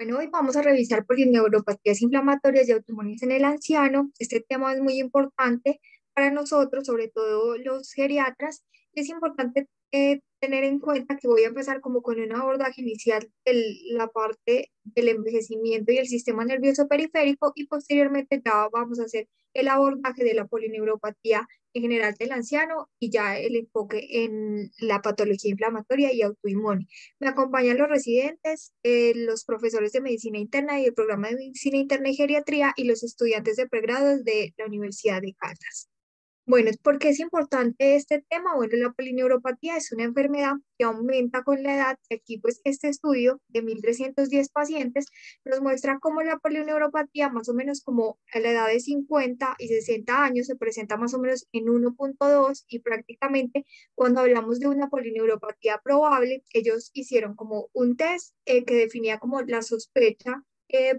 Bueno, hoy vamos a revisar polineuropatías inflamatorias y autoinmunes en el anciano. Este tema es muy importante para nosotros, sobre todo los geriatras. Es importante tener en cuenta que voy a empezar como con un abordaje inicial de la parte del envejecimiento y el sistema nervioso periférico y posteriormente ya vamos a hacer el abordaje de la polineuropatía en general del anciano y ya el enfoque en la patología inflamatoria y autoinmune. Me acompañan los residentes, los profesores de medicina interna y el programa de medicina interna y geriatría y los estudiantes de pregrado de la Universidad de Caldas. Bueno, ¿por qué es importante este tema? Bueno, la polineuropatía es una enfermedad que aumenta con la edad. Aquí, pues, este estudio de 1.310 pacientes nos muestra cómo la polineuropatía, más o menos como a la edad de 50 y 60 años, se presenta más o menos en 1,2 y prácticamente cuando hablamos de una polineuropatía probable, ellos hicieron como un test que definía como la sospecha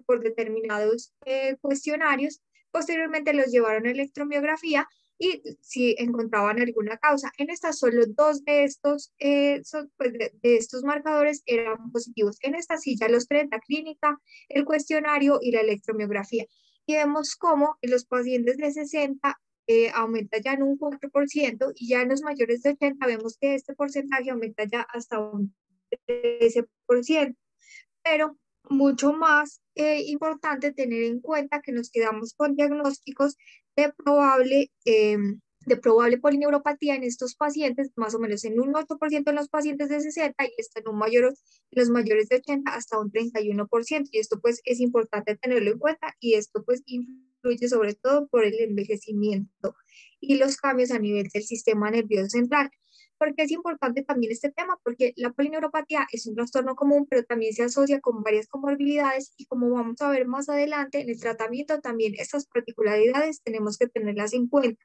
por determinados cuestionarios. Posteriormente los llevaron a electromiografía y si encontraban alguna causa. En estas solo dos de estos, pues de estos marcadores eran positivos. En esta sí ya los tres, la clínica, el cuestionario y la electromiografía. Y vemos cómo en los pacientes de 60 aumenta ya en un 4% y ya en los mayores de 80 vemos que este porcentaje aumenta ya hasta un 13%, pero mucho más importante tener en cuenta que nos quedamos con diagnósticos de probable, de probable polineuropatía en estos pacientes, más o menos en un 8% en los pacientes de 60 y está en un mayor, en los mayores de 80 hasta un 31%. Y esto pues es importante tenerlo en cuenta y esto pues influye sobre todo por el envejecimiento y los cambios a nivel del sistema nervioso central. Porque es importante también este tema? Porque la polineuropatía es un trastorno común, pero también se asocia con varias comorbilidades y como vamos a ver más adelante en el tratamiento, también estas particularidades tenemos que tenerlas en cuenta.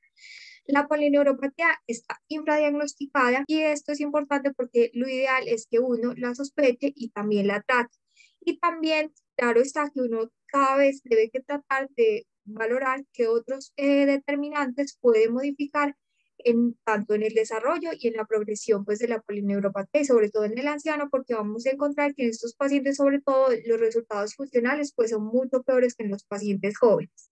La polineuropatía está infradiagnosticada y esto es importante porque lo ideal es que uno la sospeche y también la trate. Y también, claro está que uno cada vez debe que tratar de valorar qué otros determinantes puede modificar tanto en el desarrollo y en la progresión pues, de la polineuropatía, y sobre todo en el anciano, porque vamos a encontrar que en estos pacientes, sobre todo, los resultados funcionales pues, son mucho peores que en los pacientes jóvenes.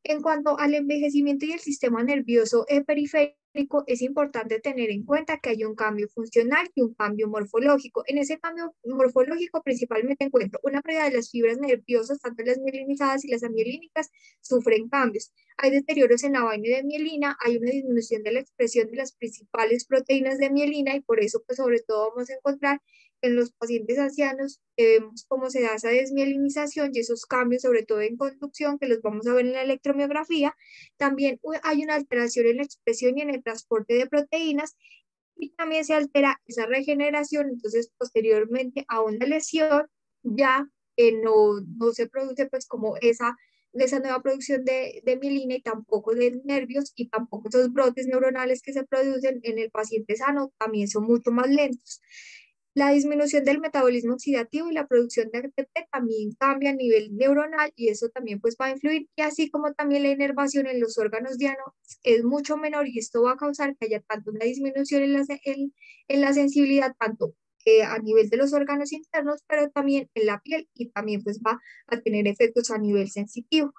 En cuanto al envejecimiento y el sistema nervioso periférico, es importante tener en cuenta que hay un cambio funcional y un cambio morfológico. En ese cambio morfológico principalmente encuentro una pérdida de las fibras nerviosas, tanto las mielinizadas y las amielínicas sufren cambios. Hay deterioros en la vaina de mielina, hay una disminución de la expresión de las principales proteínas de mielina y por eso pues sobre todo vamos a encontrar en los pacientes ancianos vemos cómo se da esa desmielinización y esos cambios, sobre todo en conducción, que los vamos a ver en la electromiografía. También hay una alteración en la expresión y en el transporte de proteínas y también se altera esa regeneración, entonces posteriormente a una lesión ya no se produce pues como esa nueva producción de mielina y tampoco de nervios y tampoco esos brotes neuronales que se producen en el paciente sano también son mucho más lentos. La disminución del metabolismo oxidativo y la producción de ATP también cambia a nivel neuronal y eso también pues va a influir y así como también la inervación en los órganos dianos es mucho menor y esto va a causar que haya tanto una disminución en la sensibilidad, tanto a nivel de los órganos internos, pero también en la piel y también pues va a tener efectos a nivel sensitivo.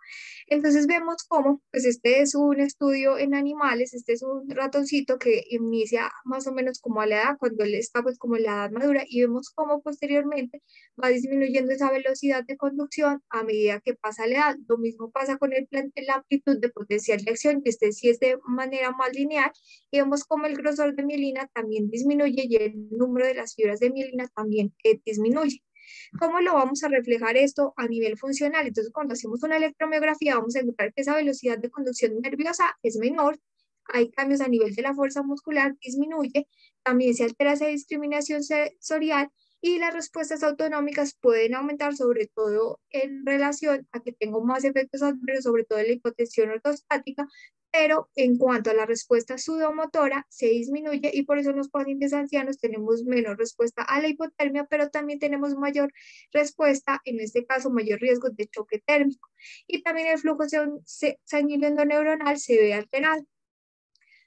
Entonces vemos cómo, pues este es un estudio en animales, este es un ratoncito que inicia más o menos como a la edad, cuando él está pues como en la edad madura y vemos cómo posteriormente va disminuyendo esa velocidad de conducción a medida que pasa la edad. Lo mismo pasa con la amplitud de potencial de acción, que este sí es de manera más lineal y vemos cómo el grosor de mielina también disminuye y el número de las fibras de mielina también disminuye. ¿Cómo lo vamos a reflejar esto a nivel funcional? Entonces, cuando hacemos una electromiografía, vamos a encontrar que esa velocidad de conducción nerviosa es menor, hay cambios a nivel de la fuerza muscular, disminuye, también se altera esa discriminación sensorial y las respuestas autonómicas pueden aumentar, sobre todo en relación a que tengo más efectos adversos, sobre todo en la hipotensión ortostática, pero en cuanto a la respuesta sudomotora, se disminuye y por eso en los pacientes ancianos tenemos menos respuesta a la hipotermia, pero también tenemos mayor respuesta, en este caso mayor riesgo de choque térmico. Y también el flujo sanguíneo neuronal se ve alterado.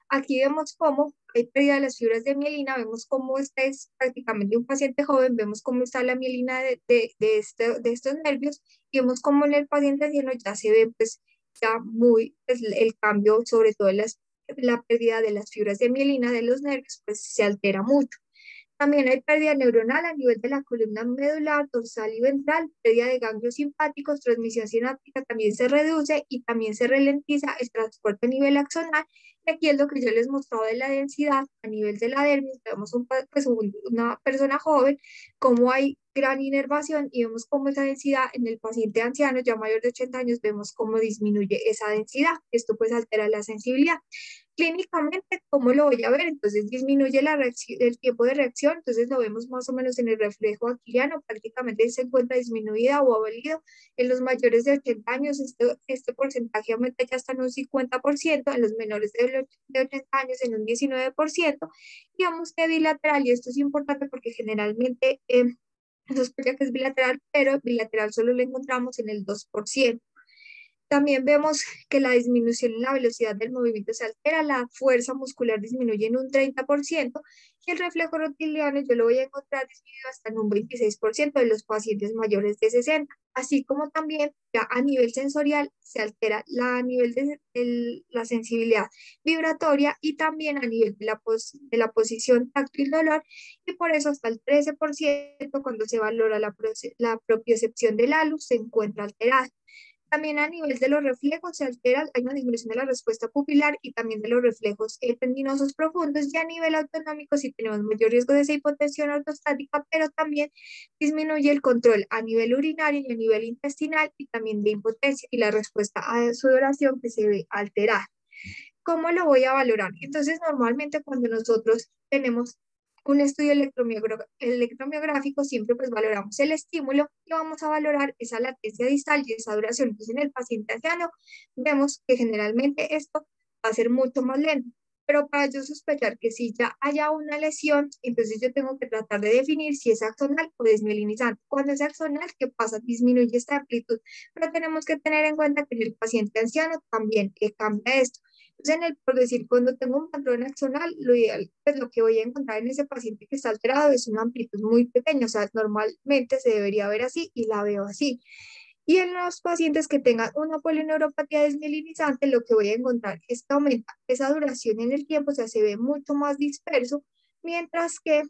Aquí vemos cómo hay pérdida de las fibras de mielina, vemos cómo este es prácticamente un paciente joven, vemos cómo está la mielina de estos nervios y vemos cómo en el paciente anciano ya se ve pues ya muy pues, el cambio, sobre todo en la pérdida de las fibras de mielina de los nervios, pues se altera mucho. También hay pérdida neuronal a nivel de la columna medular, dorsal y ventral, pérdida de ganglios simpáticos, transmisión sináptica también se reduce y también se ralentiza el transporte a nivel axonal. Y aquí es lo que yo les mostraba de la densidad a nivel de la dermis. Vemos una persona joven, cómo hay gran inervación y vemos cómo esa densidad en el paciente anciano ya mayor de 80 años, vemos cómo disminuye esa densidad. Esto pues altera la sensibilidad. Clínicamente, ¿cómo lo voy a ver? Entonces disminuye el tiempo de reacción, entonces lo vemos más o menos en el reflejo aquiliano, prácticamente se encuentra disminuida o abolido. En los mayores de 80 años este porcentaje aumenta ya hasta en un 50%, en los menores de 80 años en un 19%, digamos que bilateral, y esto es importante porque generalmente sospecha que es bilateral, pero bilateral solo lo encontramos en el 2%. También vemos que la disminución en la velocidad del movimiento se altera, la fuerza muscular disminuye en un 30% y el reflejo rotuliano yo lo voy a encontrar disminuido hasta en un 26% de los pacientes mayores de 60. Así como también ya a nivel sensorial se altera a nivel de la sensibilidad vibratoria y también a nivel de la posición táctil dolor, y por eso hasta el 13% cuando se valora la propiocepción de la luz se encuentra alterada. También a nivel de los reflejos se altera, hay una disminución de la respuesta pupilar y también de los reflejos tendinosos profundos, y a nivel autonómico sí tenemos mayor riesgo de esa hipotensión ortostática, pero también disminuye el control a nivel urinario y a nivel intestinal y también de impotencia y la respuesta a sudoración que se ve alterada. ¿Cómo lo voy a valorar? Entonces, normalmente cuando nosotros tenemos un estudio electromiográfico, siempre pues valoramos el estímulo y vamos a valorar esa latencia distal y esa duración. Entonces, en el paciente anciano vemos que generalmente esto va a ser mucho más lento. Pero para yo sospechar que si ya haya una lesión, entonces yo tengo que tratar de definir si es axonal o desmielinizante. Cuando es axonal, ¿qué pasa? Disminuye esta amplitud, pero tenemos que tener en cuenta que en el paciente anciano también cambia esto. Entonces, por decir, cuando tengo un patrón axonal, lo ideal, pues lo que voy a encontrar en ese paciente que está alterado es una amplitud muy pequeña, o sea, normalmente se debería ver así y la veo así. Y en los pacientes que tengan una polineuropatía desmielinizante, lo que voy a encontrar es que aumenta esa duración en el tiempo, o sea, se ve mucho más disperso, mientras que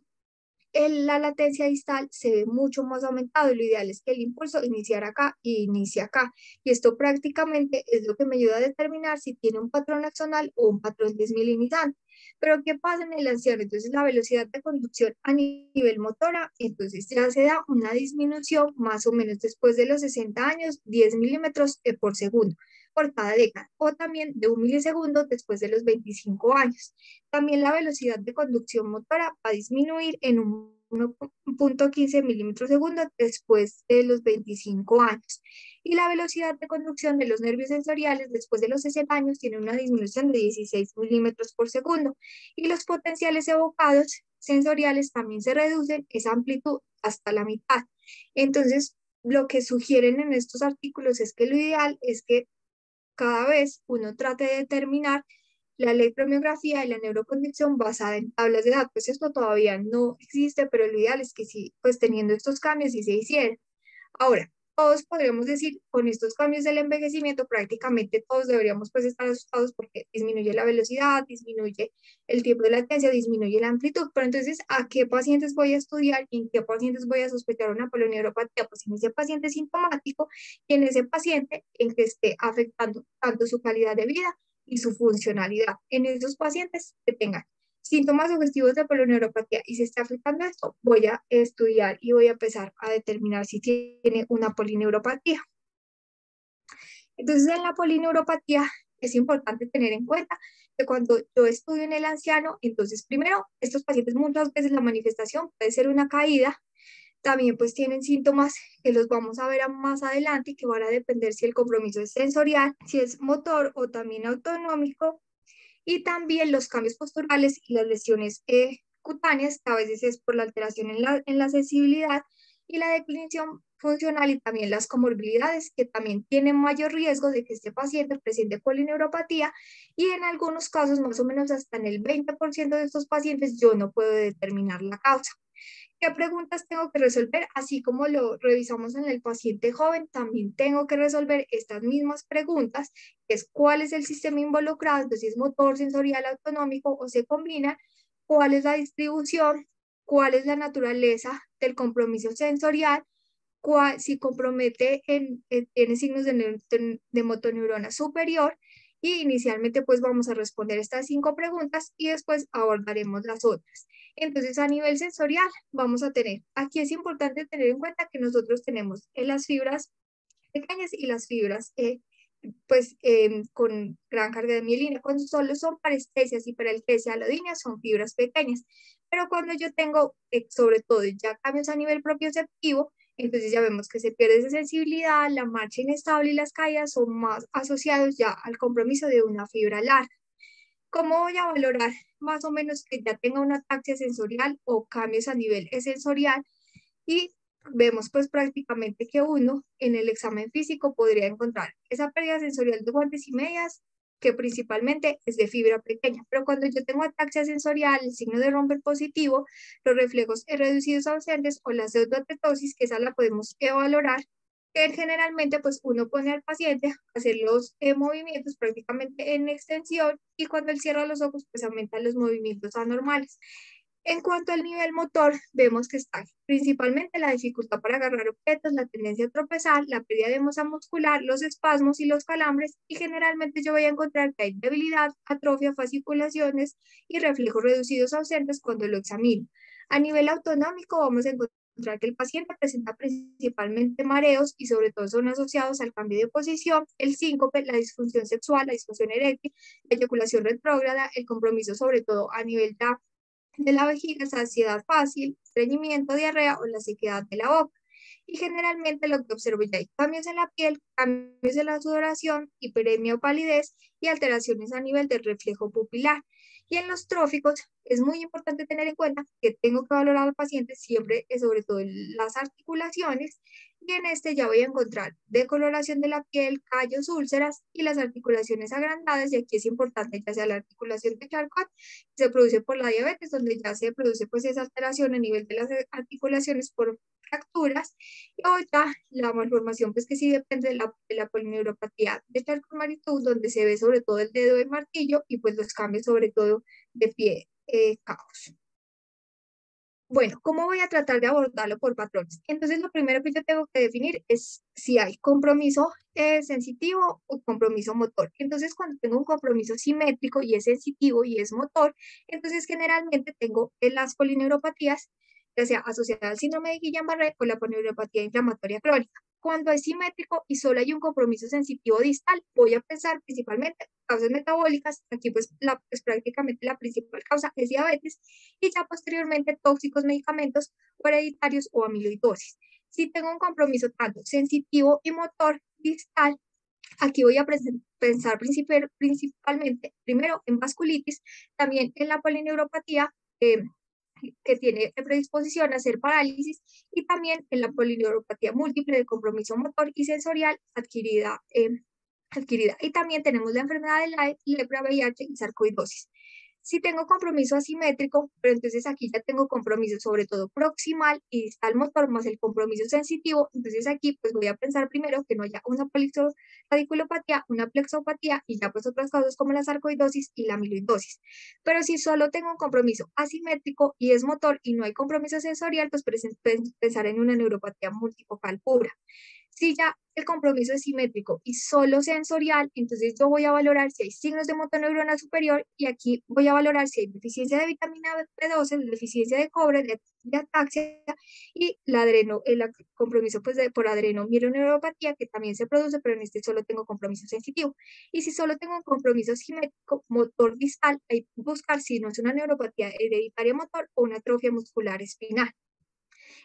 la latencia distal se ve mucho más aumentado, y lo ideal es que el impulso iniciara acá y inicie acá. Y esto prácticamente es lo que me ayuda a determinar si tiene un patrón axonal o un patrón desmielinizante. Pero ¿qué pasa en el anciano? Entonces la velocidad de conducción a nivel motora, entonces ya se da una disminución más o menos después de los 60 años, 10 milímetros por segundo por cada década, o también de 1 milisegundo después de los 25 años. También la velocidad de conducción motora va a disminuir en un 1.15 milímetros segundo después de los 25 años. Y la velocidad de conducción de los nervios sensoriales después de los 60 años tiene una disminución de 16 milímetros por segundo. Y los potenciales evocados sensoriales también se reducen esa amplitud hasta la mitad. Entonces, lo que sugieren en estos artículos es que lo ideal es que cada vez uno trate de determinar la electromiografía y la neuroconducción basada en tablas de datos. Pues esto todavía no existe, pero lo ideal es que sí, pues teniendo estos cambios sí se hiciera. Ahora, todos podríamos decir, con estos cambios del envejecimiento, prácticamente todos deberíamos pues estar asustados porque disminuye la velocidad, disminuye el tiempo de latencia, disminuye la amplitud. Pero entonces, ¿a qué pacientes voy a estudiar y en qué pacientes voy a sospechar una polioneuropatía? Pues en ese paciente sintomático y en ese paciente en que esté afectando tanto su calidad de vida y su funcionalidad. En esos pacientes que tengan síntomas sugestivos de polineuropatía y se está afectando esto, voy a estudiar y voy a empezar a determinar si tiene una polineuropatía. Entonces, en la polineuropatía es importante tener en cuenta que cuando yo estudio en el anciano, entonces primero, estos pacientes muchas veces la manifestación puede ser una caída, también pues tienen síntomas que los vamos a ver más adelante y que van a depender si el compromiso es sensorial, si es motor o también autonómico, y también los cambios posturales y las lesiones cutáneas, que a veces es por la alteración en la sensibilidad y la declinación funcional y también las comorbilidades que también tienen mayor riesgo de que este paciente presente polineuropatía y en algunos casos, más o menos hasta en el 20% de estos pacientes, yo no puedo determinar la causa. ¿Qué preguntas tengo que resolver? Así como lo revisamos en el paciente joven, también tengo que resolver estas mismas preguntas, que es cuál es el sistema involucrado, entonces si es motor, sensorial, autonómico o se combina, cuál es la distribución, cuál es la naturaleza del compromiso sensorial, si compromete tiene signos de motoneurona superior y inicialmente pues vamos a responder estas 5 preguntas y después abordaremos las otras. Entonces a nivel sensorial vamos a tener, aquí es importante tener en cuenta que nosotros tenemos las fibras pequeñas y las fibras con gran carga de mielina. Cuando solo son parestesias y parestesia alodíneas son fibras pequeñas, pero cuando yo tengo sobre todo ya cambios a nivel propioceptivo, entonces ya vemos que se pierde esa sensibilidad, la marcha inestable y las caídas son más asociados ya al compromiso de una fibra larga. ¿Cómo voy a valorar más o menos que ya tenga una ataxia sensorial o cambios a nivel sensorial? Y vemos pues prácticamente que uno en el examen físico podría encontrar esa pérdida sensorial de guantes y medias, que principalmente es de fibra pequeña, pero cuando yo tengo ataxia sensorial, el signo de romper positivo, los reflejos reducidos ausentes o la pseudoatetosis, que esa la podemos valorar, que generalmente pues uno pone al paciente a hacer los movimientos prácticamente en extensión y cuando él cierra los ojos pues aumentan los movimientos anormales. En cuanto al nivel motor, vemos que está principalmente la dificultad para agarrar objetos, la tendencia a tropezar, la pérdida de masa muscular, los espasmos y los calambres, y generalmente yo voy a encontrar que hay debilidad, atrofia, fasciculaciones y reflejos reducidos ausentes cuando lo examino. A nivel autonómico, vamos a encontrar que el paciente presenta principalmente mareos y sobre todo son asociados al cambio de posición, el síncope, la disfunción sexual, la disfunción eréctil, la eyaculación retrógrada, el compromiso sobre todo a nivel de la vejiga, saciedad fácil, estreñimiento, diarrea o la sequedad de la boca. Y generalmente lo que observo ya hay cambios en la piel, cambios en la sudoración, hiperemia o palidez y alteraciones a nivel del reflejo pupilar. Y en los tróficos es muy importante tener en cuenta que tengo que valorar al paciente siempre, sobre todo en las articulaciones, y en este ya voy a encontrar decoloración de la piel, callos, úlceras y las articulaciones agrandadas, y aquí es importante ya sea la articulación de Charcot, se produce por la diabetes, donde ya se produce pues esa alteración a nivel de las articulaciones por fracturas, y ahorita la malformación pues que sí depende de la polineuropatía de Charcot-Marie-Tooth, donde se ve sobre todo el dedo de martillo y pues los cambios sobre todo de pie caos. Bueno, ¿cómo voy a tratar de abordarlo por patrones? Entonces, lo primero que yo tengo que definir es si hay compromiso sensitivo o compromiso motor. Entonces, cuando tengo un compromiso simétrico y es sensitivo y es motor, entonces generalmente tengo las polineuropatías, ya sea asociada al síndrome de Guillain-Barré o la polineuropatía inflamatoria crónica. Cuando es simétrico y solo hay un compromiso sensitivo distal, voy a pensar principalmente causas metabólicas. Aquí pues prácticamente la principal causa es diabetes y ya posteriormente tóxicos medicamentos o hereditarios o amiloidosis. Si tengo un compromiso tanto sensitivo y motor distal, aquí voy a pensar principalmente, primero en vasculitis, también en la polineuropatía, que tiene predisposición a hacer parálisis, y también en la polineuropatía múltiple de compromiso motor y sensorial adquirida. Y también tenemos la enfermedad de la lepra, VIH y sarcoidosis. Si tengo compromiso asimétrico, pero entonces aquí ya tengo compromiso sobre todo proximal y distal motor más el compromiso sensitivo, entonces aquí pues voy a pensar primero que no haya una radiculopatía, una plexopatía y ya pues otras causas como la sarcoidosis y la amiloidosis. Pero si solo tengo un compromiso asimétrico y es motor y no hay compromiso sensorial, pues pensar en una neuropatía multifocal pura. Si ya el compromiso es simétrico y solo sensorial, entonces yo voy a valorar si hay signos de motoneurona superior y aquí voy a valorar si hay deficiencia de vitamina B12, deficiencia de cobre, de ataxia y el compromiso pues por adrenomieroneuropatía, que también se produce, pero en este solo tengo compromiso sensitivo. Y si solo tengo un compromiso simétrico motor distal, hay que buscar si no es una neuropatía hereditaria motor o una atrofia muscular espinal.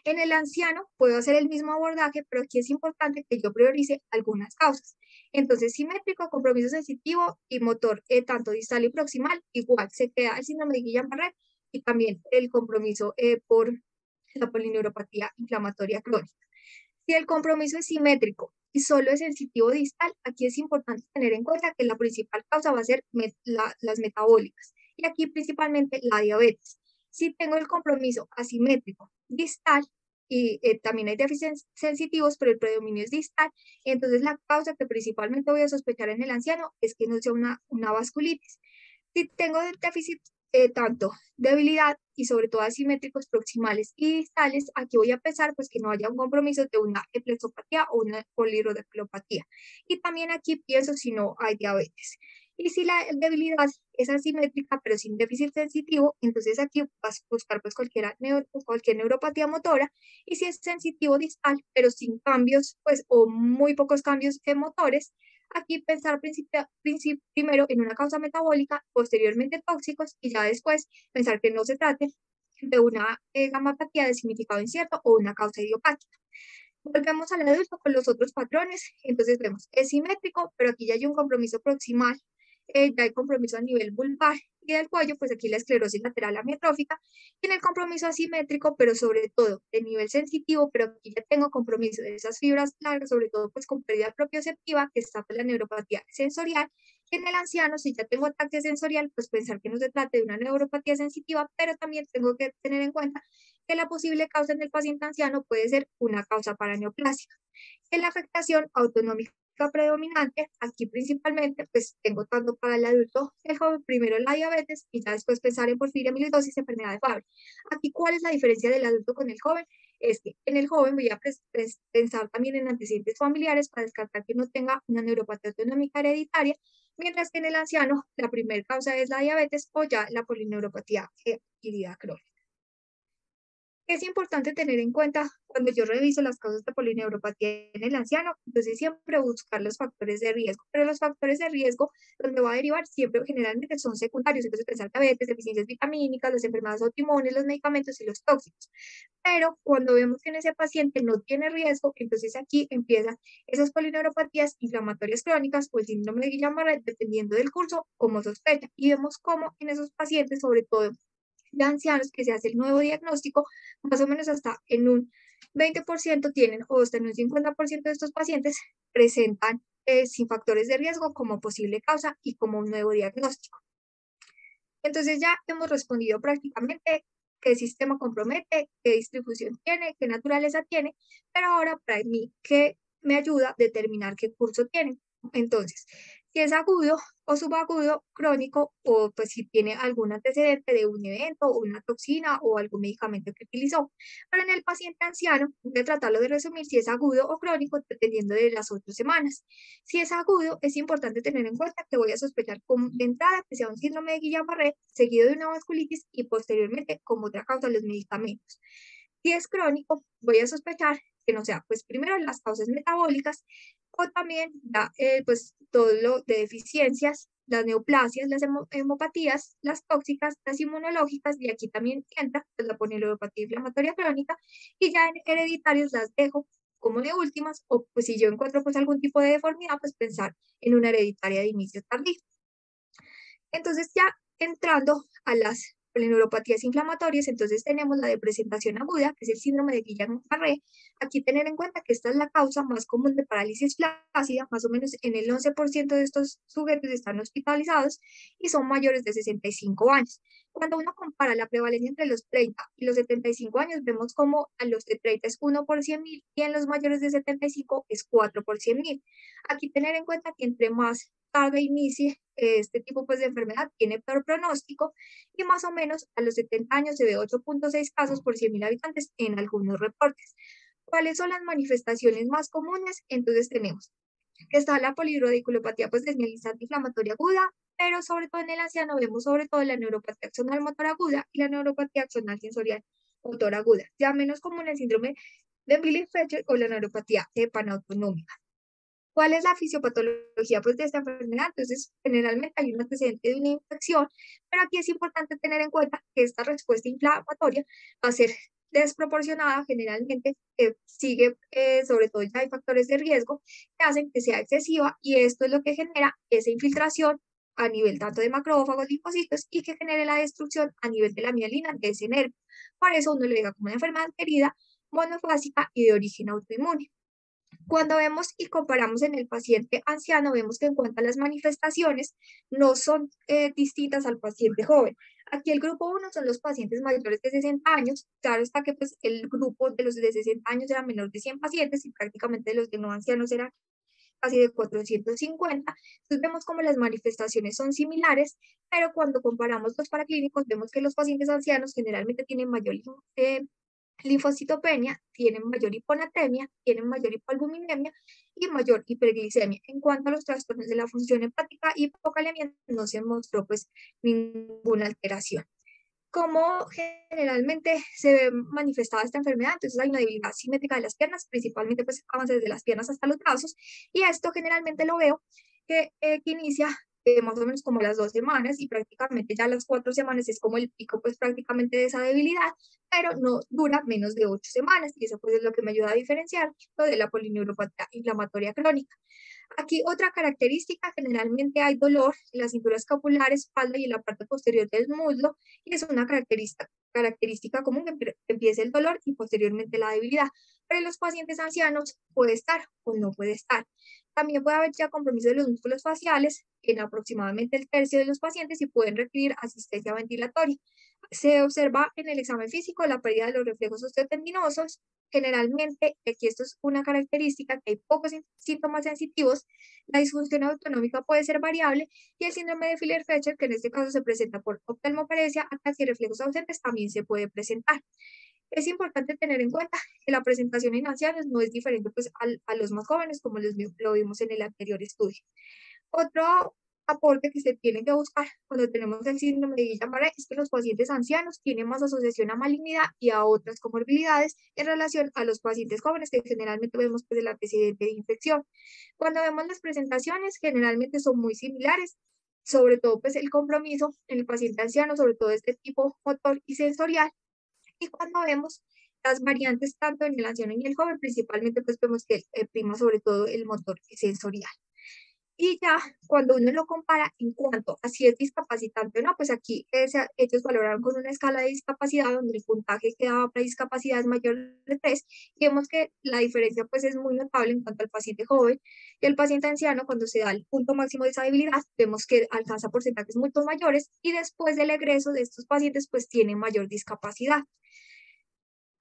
En el anciano puedo hacer el mismo abordaje, pero aquí es importante que yo priorice algunas causas. Entonces, simétrico, compromiso sensitivo y motor, tanto distal y proximal, igual se queda el síndrome de Guillain-Barré y también el compromiso la polineuropatía inflamatoria crónica. Si el compromiso es simétrico y solo es sensitivo distal, aquí es importante tener en cuenta que la principal causa va a ser las metabólicas y aquí principalmente la diabetes. Si tengo el compromiso asimétrico distal y también hay déficits sensitivos, pero el predominio es distal, entonces la causa que principalmente voy a sospechar en el anciano es que no sea una vasculitis. Si tengo del déficit tanto debilidad y sobre todo asimétricos proximales y distales, aquí voy a pensar pues que no haya un compromiso de una eplexopatía o una polirrodepilopatía. Y también aquí pienso si no hay diabetes. Y si la debilidad es asimétrica pero sin déficit sensitivo, entonces aquí vas a buscar pues cualquier neuropatía motora. Y si es sensitivo distal pero sin cambios pues o muy pocos cambios motores, aquí pensar primero en una causa metabólica, posteriormente tóxicos y ya después pensar que no se trate de una gamapatía de significado incierto o una causa idiopática. Volvemos al adulto con los otros patrones, entonces vemos, es simétrico, pero aquí ya hay un compromiso proximal, ya hay compromiso a nivel vulvar y del cuello, pues aquí la esclerosis lateral amiotrófica, y en el compromiso asimétrico, pero sobre todo de nivel sensitivo, pero aquí ya tengo compromiso de esas fibras largas, sobre todo pues con pérdida propioceptiva, que está pues la neuropatía sensorial, y en el anciano, si ya tengo ataque sensorial, pues pensar que no se trate de una neuropatía sensitiva, pero también tengo que tener en cuenta que la posible causa en el paciente anciano puede ser una causa paraneoplásica. En la afectación autonómica predominante, aquí principalmente, pues tengo tanto para el adulto, el joven, primero la diabetes y ya después pensar en porfiria amiloidosis, enfermedad de Fabry. Aquí, ¿cuál es la diferencia del adulto con el joven? Es que en el joven voy a pensar también en antecedentes familiares para descartar que no tenga una neuropatía autonómica hereditaria, mientras que en el anciano la primera causa es la diabetes o ya la polineuropatía adquirida crónica. Es importante tener en cuenta cuando yo reviso las causas de polineuropatía en el anciano, entonces siempre buscar los factores de riesgo, pero los factores de riesgo donde va a derivar siempre generalmente son secundarios, entonces pensar diabetes, deficiencias vitamínicas, las enfermedades autoinmunes, los medicamentos y los tóxicos. Pero cuando vemos que en ese paciente no tiene riesgo, entonces aquí empiezan esas polineuropatías inflamatorias crónicas o el síndrome de Guillain-Barré, dependiendo del curso, como sospecha. Y vemos cómo en esos pacientes, sobre todo de ancianos que se hace el nuevo diagnóstico, más o menos hasta en un 20% tienen o hasta en un 50% de estos pacientes presentan sin factores de riesgo como posible causa y como un nuevo diagnóstico. Entonces ya hemos respondido prácticamente qué sistema compromete, qué distribución tiene, qué naturaleza tiene, pero ahora para mí, ¿qué me ayuda a determinar qué curso tiene? Entonces, si es agudo o subagudo, crónico, o pues si tiene algún antecedente de un evento, o una toxina o algún medicamento que utilizó. Pero en el paciente anciano, voy a tratarlo de resumir si es agudo o crónico, dependiendo de las otras semanas. Si es agudo, es importante tener en cuenta que voy a sospechar de entrada que sea un síndrome de Guillain-Barré, seguido de una vasculitis y posteriormente como otra causa los medicamentos. Si es crónico, voy a sospechar que no sea, pues primero las causas metabólicas o también pues todo lo de deficiencias, las neoplasias, las hemopatías, las tóxicas, las inmunológicas, y aquí también entra pues, la polioneuropatía inflamatoria crónica, y ya en hereditarios las dejo como de últimas, o pues si yo encuentro pues algún tipo de deformidad, pues pensar en una hereditaria de inicio tardío. Entonces ya entrando a las polineuropatías inflamatorias, entonces tenemos la de presentación aguda, que es el síndrome de Guillain-Barré. Aquí tener en cuenta que esta es la causa más común de parálisis flácida, más o menos en el 11% de estos sujetos están hospitalizados y son mayores de 65 años. Cuando uno compara la prevalencia entre los 30 y los 75 años, vemos como a los de 30 es 1 por 100.000 y en los mayores de 75 es 4 por 100.000. Aquí tener en cuenta que entre más tarde inicie este tipo pues, de enfermedad, tiene peor pronóstico y más o menos a los 70 años se ve 8.6 casos por 100.000 habitantes en algunos reportes. ¿Cuáles son las manifestaciones más comunes? Entonces tenemos que está la polirrodiculopatía pues desmielizante inflamatoria aguda, pero sobre todo en el anciano vemos sobre todo la neuropatía axonal motor aguda y la neuropatía axonal sensorial motor aguda, ya menos común el síndrome de Billy-Fletcher o la neuropatía panautonómica. ¿Cuál es la fisiopatología pues, de esta enfermedad? Entonces, generalmente hay un antecedente de una infección, pero aquí es importante tener en cuenta que esta respuesta inflamatoria va a ser desproporcionada, generalmente sigue, sobre todo ya hay factores de riesgo que hacen que sea excesiva y esto es lo que genera esa infiltración a nivel tanto de macrófagos, linfocitos y que genere la destrucción a nivel de la mielina de ese nervio. Por eso uno lo diga como una enfermedad querida, monofásica y de origen autoinmune. Cuando vemos y comparamos en el paciente anciano, vemos que en cuanto a las manifestaciones no son distintas al paciente joven. Aquí el grupo uno son los pacientes mayores de 60 años. Claro está que pues, el grupo de los de 60 años era menor de 100 pacientes y prácticamente los de no ancianos eran casi de 450. Entonces vemos como las manifestaciones son similares, pero cuando comparamos los paraclínicos, vemos que los pacientes ancianos generalmente tienen mayor linfocitopenia, tienen mayor hiponatremia, tienen mayor hipoalbuminemia y mayor hiperglicemia. En cuanto a los trastornos de la función hepática y hipocalemia, no se mostró pues ninguna alteración. ¿Cómo generalmente se ve manifestada esta enfermedad? Entonces hay una debilidad simétrica de las piernas, principalmente pues avanza desde las piernas hasta los brazos, y esto generalmente lo veo que inicia más o menos como las 2 semanas y prácticamente ya las 4 semanas es como el pico pues prácticamente de esa debilidad, pero no dura menos de 8 semanas y eso pues es lo que me ayuda a diferenciar lo de la polineuropatía inflamatoria crónica. Aquí otra característica, generalmente hay dolor en la cintura escapular, espalda y en la parte posterior del muslo, y es una característica común que empiece el dolor y posteriormente la debilidad. Pero en los pacientes ancianos puede estar o no puede estar. También puede haber ya compromiso de los músculos faciales en aproximadamente el tercio de los pacientes y pueden requerir asistencia ventilatoria. Se observa en el examen físico la pérdida de los reflejos osteotendinosos. Generalmente, aquí esto es una característica, que hay pocos síntomas sensitivos, la disfunción autonómica puede ser variable y el síndrome de Filler-Fletcher, que en este caso se presenta por oftalmoparesia, ataxia y reflejos ausentes, también se puede presentar. Es importante tener en cuenta que la presentación en ancianos no es diferente pues, a los más jóvenes, como lo vimos en el anterior estudio. Otro aporte que se tiene que buscar cuando tenemos el síndrome de Guillain-Barré es que los pacientes ancianos tienen más asociación a malignidad y a otras comorbilidades en relación a los pacientes jóvenes, que generalmente vemos pues, el antecedente de infección. Cuando vemos las presentaciones, generalmente son muy similares, sobre todo pues el compromiso en el paciente anciano, sobre todo este tipo motor y sensorial, y cuando vemos las variantes tanto en el anciano y en el joven, principalmente pues vemos que prima sobre todo el motor sensorial. Y ya cuando uno lo compara en cuanto a si es discapacitante o no, pues aquí ellos valoraron con una escala de discapacidad donde el puntaje que daba para discapacidad es mayor de 3 y vemos que la diferencia pues es muy notable en cuanto al paciente joven y el paciente anciano cuando se da el punto máximo de esa debilidad, vemos que alcanza porcentajes mucho mayores y después del egreso de estos pacientes pues tiene mayor discapacidad.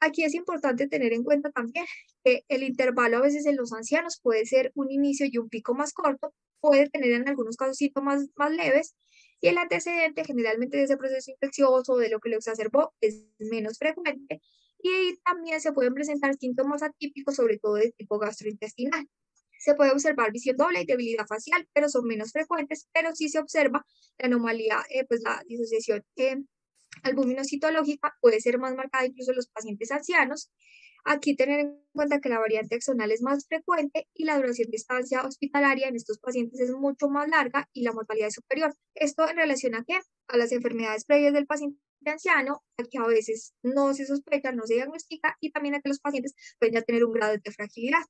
Aquí es importante tener en cuenta también que el intervalo a veces en los ancianos puede ser un inicio y un pico más corto, puede tener en algunos casos síntomas más leves y el antecedente generalmente de ese proceso infeccioso, de lo que lo exacerbó, es menos frecuente y también se pueden presentar síntomas atípicos, sobre todo de tipo gastrointestinal. Se puede observar visión doble y debilidad facial, pero son menos frecuentes, pero sí se observa la anomalía, pues la disociación albuminocitológica puede ser más marcada incluso en los pacientes ancianos. Aquí tener en cuenta que la variante axonal es más frecuente y la duración de estancia hospitalaria en estos pacientes es mucho más larga y la mortalidad es superior. Esto en relación a qué? A las enfermedades previas del paciente anciano, a que a veces no se sospecha, no se diagnostica y también a que los pacientes pueden ya tener un grado de fragilidad.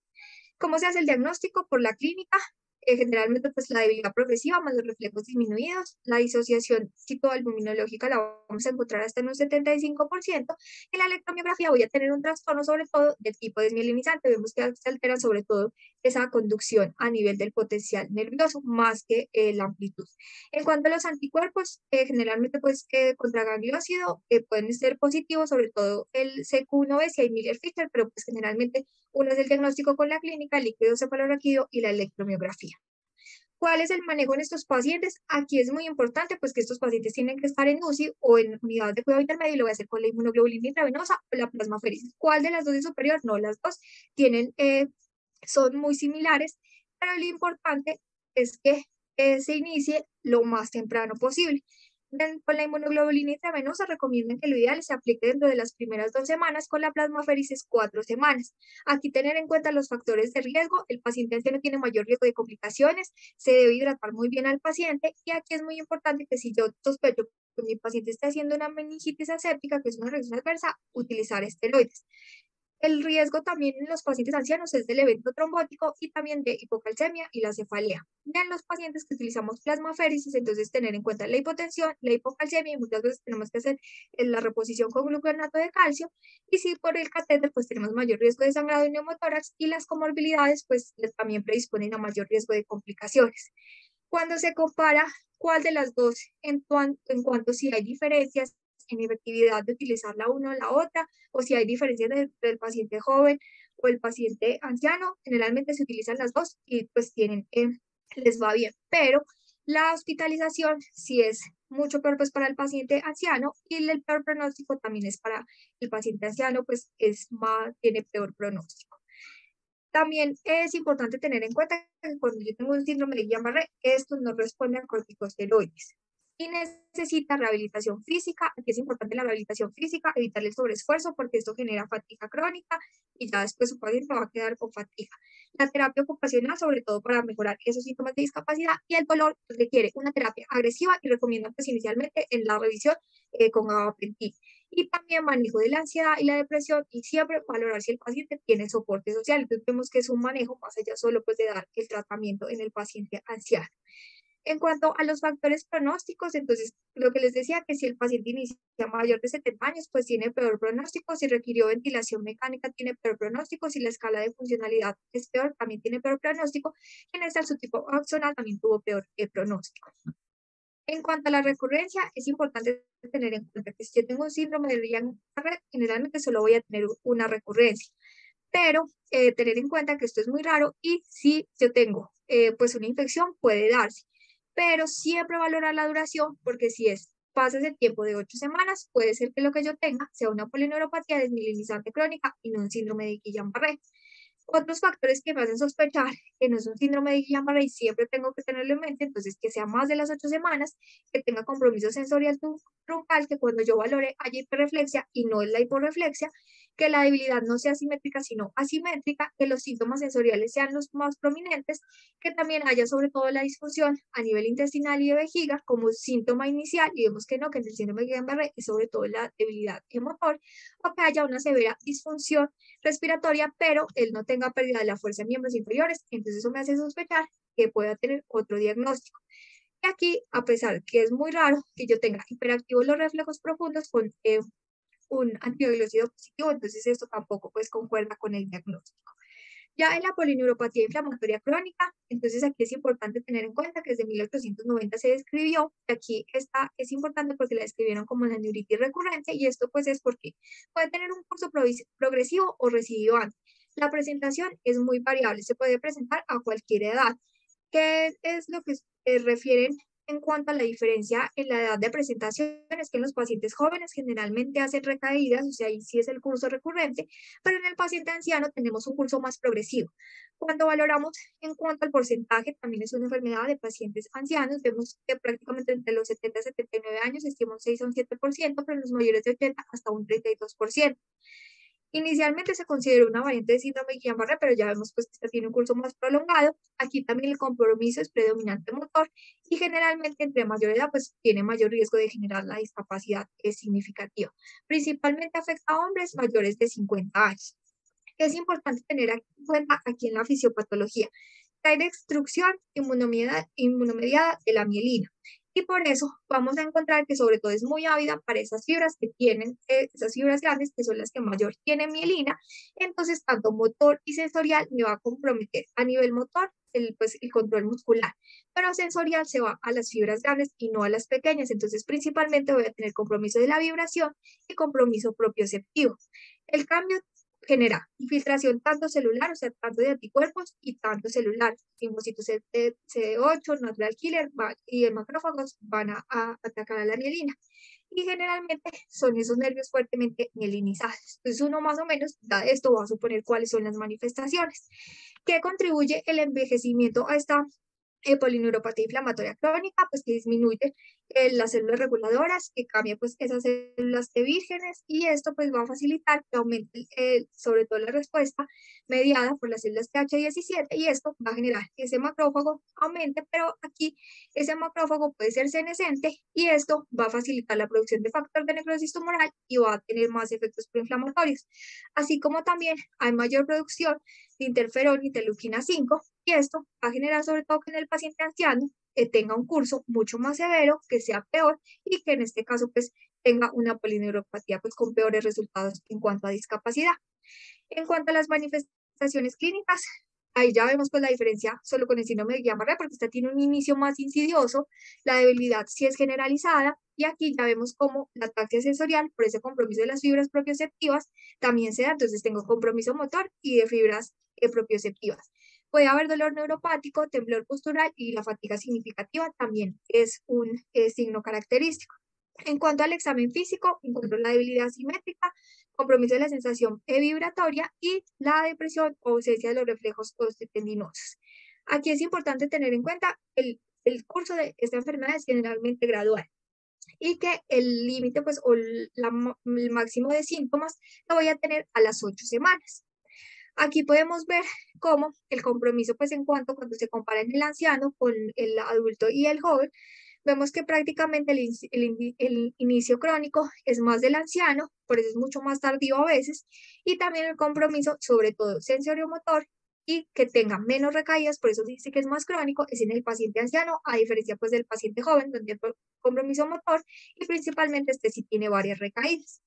¿Cómo se hace el diagnóstico? Por la clínica. Generalmente, pues la debilidad progresiva más los reflejos disminuidos, la disociación citoalbuminológica la vamos a encontrar hasta en un 75%. En la electromiografía voy a tener un trastorno sobre todo de tipo desmielinizante. Vemos que se altera sobre todo esa conducción a nivel del potencial nervioso más que la amplitud. En cuanto a los anticuerpos, generalmente pues contra gangliósido pueden ser positivos, sobre todo el CQ1B si hay Miller-Fisher, pero pues generalmente uno es el diagnóstico con la clínica, el líquido cefalorraquídeo y la electromiografía. ¿Cuál es el manejo en estos pacientes? Aquí es muy importante pues que estos pacientes tienen que estar en UCI o en unidad de cuidado intermedio y lo voy a hacer con la inmunoglobulina intravenosa o la plasmaféresis. ¿Cuál de las dos es superior? No, las dos tienen, son muy similares, pero lo importante es que se inicie lo más temprano posible. Con la inmunoglobulina intravenosa recomiendan que lo ideal se aplique dentro de las primeras 2 semanas, con la plasmaféresis 4 semanas. Aquí tener en cuenta los factores de riesgo, el paciente anciano tiene mayor riesgo de complicaciones, se debe hidratar muy bien al paciente y aquí es muy importante que si yo sospecho que mi paciente está haciendo una meningitis aséptica, que es una reacción adversa, utilizar esteroides. El riesgo también en los pacientes ancianos es del evento trombótico y también de hipocalcemia y la cefalea. Ya en los pacientes que utilizamos plasmaféresis, entonces tener en cuenta la hipotensión, la hipocalcemia y muchas veces tenemos que hacer la reposición con gluconato de calcio. Y si por el catéter, pues tenemos mayor riesgo de sangrado y neumotórax y las comorbilidades, pues también predisponen a mayor riesgo de complicaciones. Cuando se compara cuál de las dos en cuanto si hay diferencias en efectividad de utilizar la una o la otra, o si hay diferencias del paciente joven o el paciente anciano, generalmente se utilizan las dos y pues les va bien, pero la hospitalización sí es mucho peor pues para el paciente anciano y el peor pronóstico también es para el paciente anciano, pues tiene peor pronóstico. También es importante tener en cuenta que cuando yo tengo un síndrome de Guillain-Barré, esto no responde a corticosteroides y necesita rehabilitación física. Aquí es importante la rehabilitación física, evitar el sobreesfuerzo porque esto genera fatiga crónica y ya después su paciente va a quedar con fatiga. La terapia ocupacional, sobre todo para mejorar esos síntomas de discapacidad y el dolor, pues, requiere una terapia agresiva y recomienda pues inicialmente en la revisión con gabapentin y también manejo de la ansiedad y la depresión y siempre valorar si el paciente tiene soporte social. Entonces vemos que es un manejo más allá solo pues de dar el tratamiento en el paciente anciano. En cuanto a los factores pronósticos, entonces lo que les decía que si el paciente inicia mayor de 70 años, pues tiene peor pronóstico, si requirió ventilación mecánica tiene peor pronóstico, si la escala de funcionalidad es peor, también tiene peor pronóstico, en este subtipo axonal también tuvo peor pronóstico. En cuanto a la recurrencia, es importante tener en cuenta que si yo tengo un síndrome de Guillain-Barré, generalmente solo voy a tener una recurrencia, pero tener en cuenta que esto es muy raro y si yo tengo pues una infección puede darse, pero siempre valorar la duración porque si pasa ese tiempo de 8 semanas, puede ser que lo que yo tenga sea una polineuropatía desmielinizante crónica y no un síndrome de Guillain-Barré. Otros factores que me hacen sospechar que no es un síndrome de Guillain-Barré y siempre tengo que tenerlo en mente, entonces que sea más de las 8 semanas, que tenga compromiso sensorial truncal, que cuando yo valore haya hiperreflexia y no es la hiporreflexia, que la debilidad no sea simétrica sino asimétrica, que los síntomas sensoriales sean los más prominentes, que también haya sobre todo la disfunción a nivel intestinal y de vejiga como síntoma inicial, y vemos que no, que en el síndrome de Guillain-Barré es sobre todo la debilidad motor, o que haya una severa disfunción respiratoria, pero él no tenga pérdida de la fuerza en miembros inferiores, entonces eso me hace sospechar que pueda tener otro diagnóstico. Y aquí, a pesar que es muy raro que yo tenga hiperactivos los reflejos profundos con un antiglócido positivo, entonces esto tampoco pues concuerda con el diagnóstico. Ya en la polineuropatía inflamatoria crónica, entonces aquí es importante tener en cuenta que desde 1890 se describió, y aquí esta es importante porque la describieron como la neuritis recurrente, y esto pues es porque puede tener un curso progresivo o recidivante. La presentación es muy variable, se puede presentar a cualquier edad. ¿Qué es lo que refieren en cuanto a la diferencia en la edad de presentación? Es que en los pacientes jóvenes generalmente hacen recaídas, o sea, ahí sí es el curso recurrente, pero en el paciente anciano tenemos un curso más progresivo. Cuando valoramos en cuanto al porcentaje, también es una enfermedad de pacientes ancianos, vemos que prácticamente entre los 70 y 79 años estima un 6 a un 7%, pero en los mayores de 80 hasta un 32%. Inicialmente se consideró una variante de síndrome de Guillain-Barré, pero ya vemos pues que esta tiene un curso más prolongado. Aquí también el compromiso es predominante motor y generalmente entre mayor edad pues tiene mayor riesgo de generar la discapacidad significativa. Principalmente afecta a hombres mayores de 50 años. Es importante tener en cuenta aquí en la fisiopatología que hay destrucción inmunomediada de la mielina. Y por eso vamos a encontrar que sobre todo es muy ávida para esas fibras que tienen, esas fibras grandes que son las que mayor tienen mielina. Entonces, tanto motor y sensorial me va a comprometer a nivel motor el control muscular, pero sensorial se va a las fibras grandes y no a las pequeñas. Entonces, principalmente voy a tener compromiso de la vibración y compromiso propioceptivo. El cambio genera infiltración tanto celular, o sea, tanto de anticuerpos y tanto celular. Linfocitos CD8, natural killer y el macrófagos van a atacar a la mielina. Y generalmente son esos nervios fuertemente mielinizados. Entonces uno más o menos, da esto va a suponer cuáles son las manifestaciones. ¿Qué contribuye el envejecimiento a esta polineuropatía inflamatoria crónica, pues que disminuye las células reguladoras, que cambia pues esas células de vírgenes, y esto pues va a facilitar que aumente sobre todo la respuesta mediada por las células TH17, y esto va a generar que ese macrófago aumente, pero aquí ese macrófago puede ser senescente y esto va a facilitar la producción de factor de necrosis tumoral y va a tener más efectos proinflamatorios, así como también hay mayor producción de interferón y interleuquina 5, y esto va a generar sobre todo que en el paciente anciano tenga un curso mucho más severo, que sea peor y que en este caso pues tenga una polineuropatía pues con peores resultados en cuanto a discapacidad. En cuanto a las manifestaciones clínicas, ahí ya vemos pues la diferencia solo con el síndrome de Guillain-Barré, porque esta tiene un inicio más insidioso, la debilidad sí es generalizada, y aquí ya vemos cómo la ataxia sensorial, por ese compromiso de las fibras propioceptivas, también se da, entonces tengo compromiso motor y de fibras propioceptivas. Puede haber dolor neuropático, temblor postural, y la fatiga significativa también es un signo característico. En cuanto al examen físico, encuentro la debilidad simétrica, compromiso de la sensación vibratoria y la depresión o ausencia de los reflejos osteotendinosos. Aquí es importante tener en cuenta el curso de esta enfermedad es generalmente gradual, y que el límite pues o el máximo de síntomas lo voy a tener a las 8 semanas. Aquí podemos ver cómo el compromiso, pues en cuando se compara en el anciano con el adulto y el joven, vemos que prácticamente el inicio crónico es más del anciano, por eso es mucho más tardío a veces, y también el compromiso, sobre todo sensoriomotor, y que tenga menos recaídas, por eso dice que es más crónico, es en el paciente anciano, a diferencia pues del paciente joven, donde el compromiso motor y principalmente este sí tiene varias recaídas.